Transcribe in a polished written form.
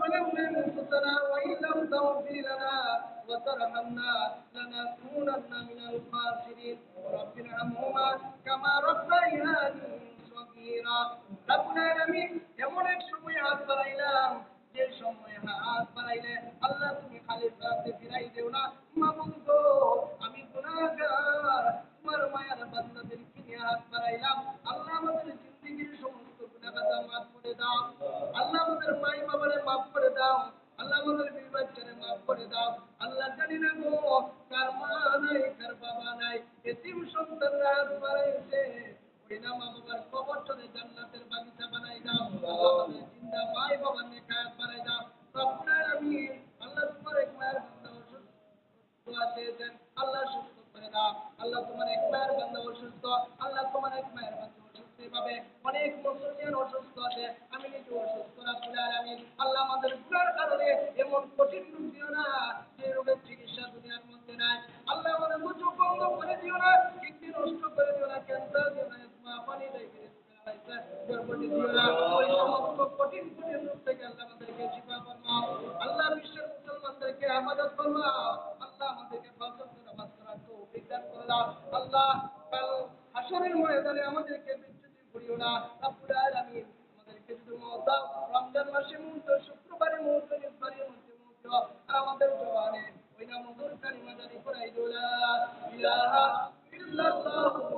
ظلمنا أنفسنا وإن لم تغفر لنا وترحمنا لنكونن من الخاسرين رب ارحمهما كما ربياني صغيرا رب العالمين এমন এক সময় হাত বাড়াইলাম যে সময় হাত বাড়াইলে আল্লাহ তুমি খালি হাতে ফিরাই দেও না মাবুদ গো আমি গুনাহগার তোমার মায়ার বান্দাদেরকে নিয়ে হাত বাড়াইলাম আল্লাহ আমাদের জিন্দেগীর সমস্ত গুনাহ মাফ করে দাও আল্লাহ আমাদের মাই বাবারে মাফ করে দাও আল্লাহ আমাদের বিবি বাচ্চারে মাফ করে দাও আল্লাহ জানি না গো কার মা নাই কার বাবা নাই এতিম সন্তানরা হাত বাড়াইছে ওই না মা বাবার কবরটারে জান্নাতের বাগিচা বানাই দাও আল্লাহ আমাদের জিন্দা মাই বাবার নেক হায়াত বানাই দাও রব্বুল আলামিন আল্লাহ তোমার এক মায়ের বান্দা অসুস্থ দোয়া চেয়েছেন আল্লাহ সুস্থ করে দাও আল্লাহ তোমার এক মায়ের বান্দা অসুস্থ আল্লাহ তোমার এক মায়ের বান্দা অসুস্থ এভাবে অনেক মুসলমান অসুস্থ আছে আমি নিজে অসুস্থ রব্বুল আলামিন আল্লাহ আমাদের গুনার কারণে এমন কঠিন রোগ দিও না যে রোগের চিকিৎসা দুনিয়ার মধ্যে নাই আল্লাহ আমাদের মুখ বন্ধ করে দিও না কিডনি নষ্ট করে দিও না ক্যান্সার দিও না পানি দেখে গর্ভবতী দিও না ওই সমস্ত কঠিন কঠিন রোগ থেকে আল্লাহ আমাদেরকে শিফা ফরমাও আল্লাহ বিশ্বের মুসলমানদেরকে হেফাজত ফরমাও আল্লাহ আমাদেরকে ফাজলের নামাজ পড়ার তৌফিক দান করে দাও আল্লাহ কাল হাশরের ময়দানে আমাদেরকে বিচ্যুতি করিও না রব্বুল আলামিন আমাদেরকে যদি মওত দাও রমজান মাসে মুহূর্ত শুক্রবারে মুহূর্ত নির্বারের মধ্যে মুহূর্ত আর আমাদের জওয়ানে ওই না মধুর কালিমা জারি করাই দোলা ইলাহা ইল্লাল্লাহু